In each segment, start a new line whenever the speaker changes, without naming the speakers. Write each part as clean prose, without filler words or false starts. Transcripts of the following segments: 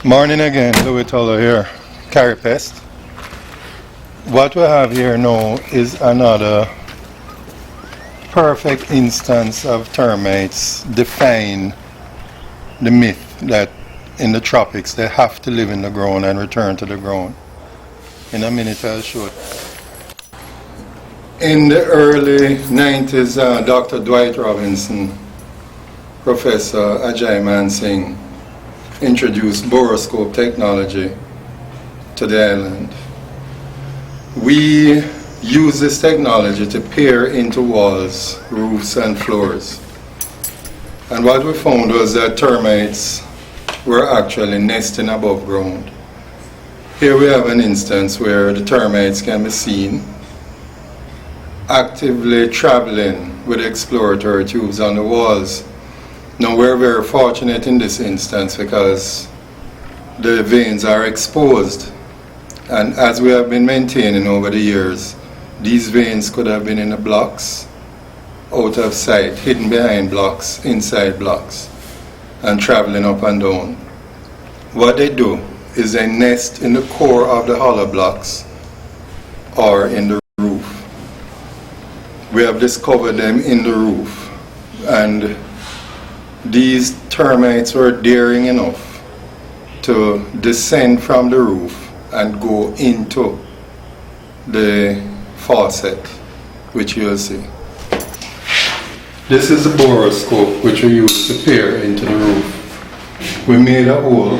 Morning again, Louis Tuller here, CaribPest. What we have here now is another perfect instance of termites defying the myth that in the tropics they have to live in the ground and return to the ground. In a minute I'll show it. In the early 90s, Dr. Dwight Robinson, Professor Ajay Mansingh introduced boroscope technology to the island. We use this technology to peer into walls, roofs and floors. And what we found was that termites were actually nesting above ground. Here we have an instance where the termites can be seen actively traveling with exploratory tubes on the walls. Now we're very fortunate in this instance because the veins are exposed, and as we have been maintaining over the years, these veins could have been in the blocks, out of sight, hidden behind blocks, inside blocks, and traveling up and down. What they do is they nest in the core of the hollow blocks or in the roof. We have discovered them in the roof, and these termites were daring enough to descend from the roof and go into the faucet, which you'll see. This is the boroscope which we use to peer into the roof. We made a hole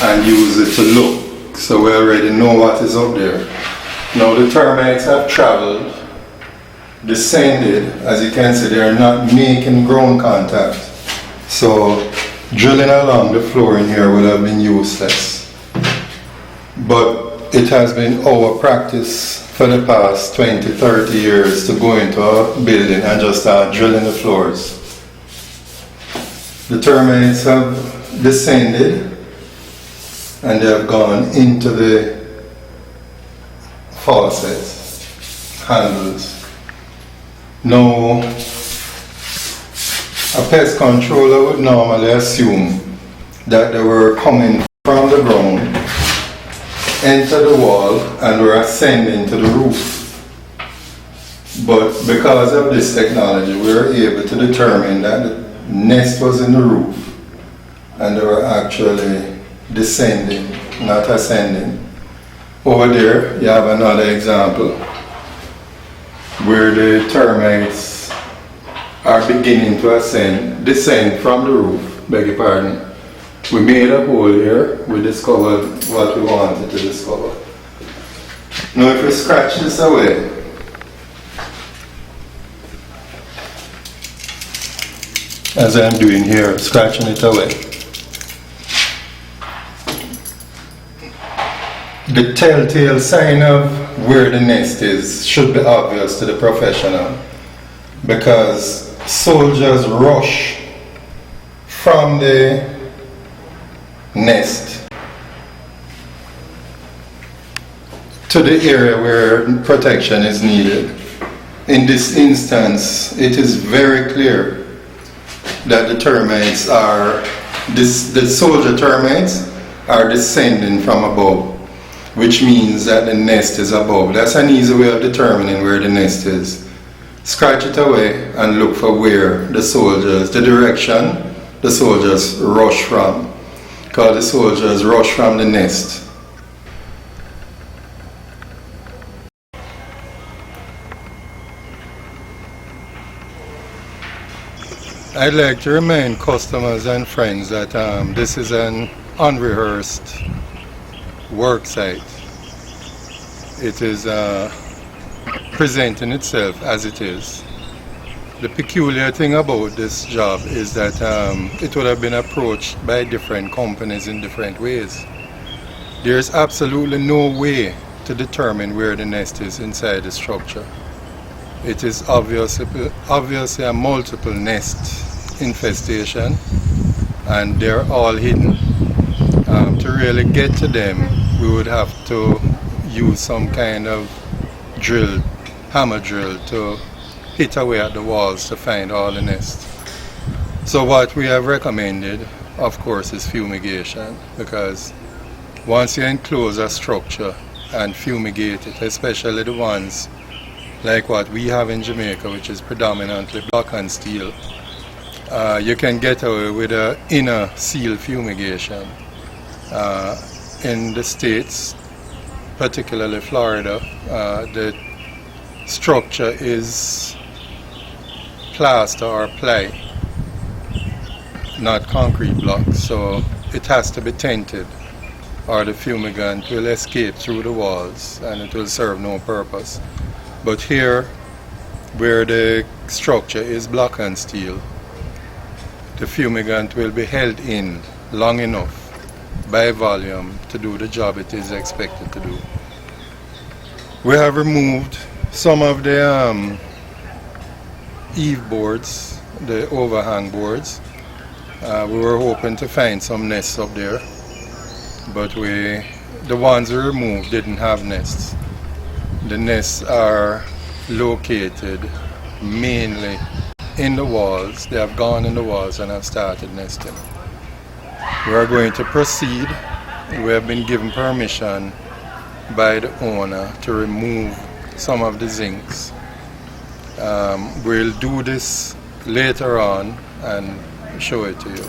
and use it to look, so we already know what is up there. Now the termites have traveled, descended. As you can see, they are not making ground contact, so drilling along the floor in here would have been useless. But it has been our practice for the past 20-30 years to go into a building and just start drilling the floors. The termites have descended and they have gone into the faucets, handles. Now, a pest controller would normally assume that they were coming from the ground, enter the wall, and were ascending to the roof. But because of this technology, we were able to determine that the nest was in the roof, and they were actually descending, not ascending. Over there, you have another example where the termites are beginning to descend from the roof, beg your pardon. We made a hole here, we discovered what we wanted to discover. Now if we scratch this away, as I'm doing here, scratching it away, the telltale sign of where the nest is should be obvious to the professional, because soldiers rush from the nest to the area where protection is needed. In this instance, it is very clear that the termites are, the soldier termites are descending from above, which means that the nest is above. That's an easy way of determining where the nest is. Scratch it away and look for where the soldiers, the direction the soldiers rush from, because the soldiers rush from the nest. I'd like to remind customers and friends that this is an unrehearsed work site. It is presenting itself as it is. The peculiar thing about this job is that it would have been approached by different companies in different ways. There's absolutely no way to determine where the nest is inside the structure. It is obviously a multiple nest infestation, and they're all hidden. To really get to them, we would have to use some kind of drill, hammer drill, to hit away at the walls to find all the nests. So what we have recommended of course, is fumigation, because once you enclose a structure and fumigate it, especially the ones like what we have in Jamaica, which is predominantly block and steel, you can get away with an inner seal fumigation. In the States, particularly Florida, the structure is plaster or ply, not concrete blocks, so it has to be tinted or the fumigant will escape through the walls and it will serve no purpose. But here, where the structure is block and steel, the fumigant will be held in long enough by volume to do the job it is expected to do. We have removed some of the eave boards, the overhang boards. We were hoping to find some nests up there, but the ones we removed didn't have nests. The nests are located mainly in the walls. They have gone in the walls and have started nesting. We are going to proceed. We have been given permission by the owner to remove some of the zincs. We'll do this later on and show it to you.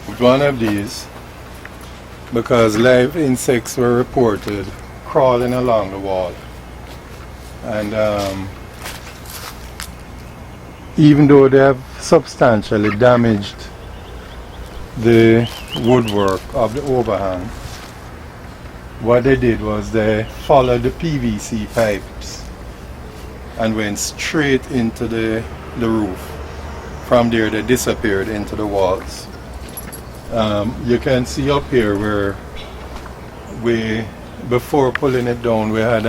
With one of these, because live insects were reported crawling along the wall, and even though they have substantially damaged the woodwork of the overhang, what they did was they followed the PVC pipes and went straight into the roof. From there they disappeared into the walls. You can see up here where before pulling it down, we had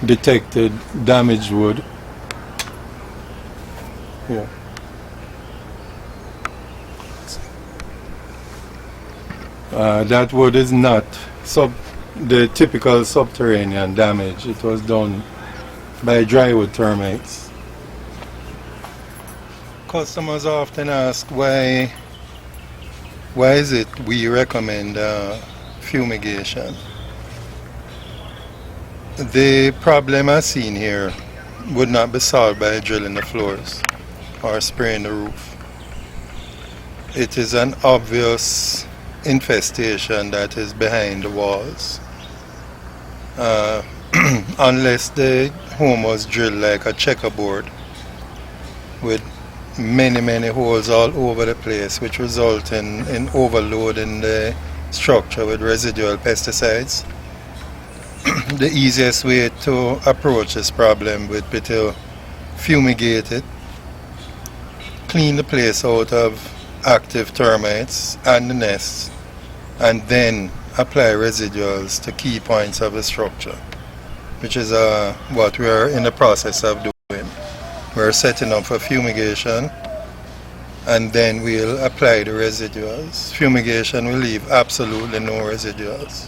detected damaged wood. Here. That wood is not the typical subterranean damage. It was done by drywood termites. Customers often ask why is it we recommend fumigation. The problem as seen here would not be solved by drilling the floors or spraying the roof. It is an obvious infestation that is behind the walls. Unless the home was drilled like a checkerboard with many holes all over the place, which result in overloading the structure with residual pesticides. The easiest way to approach this problem would be to fumigate it, clean the place out of active termites and the nests, and then apply residuals to key points of the structure, which is what we are in the process of doing. We're setting up for fumigation, and then we'll apply the residuals. Fumigation will leave absolutely no residuals.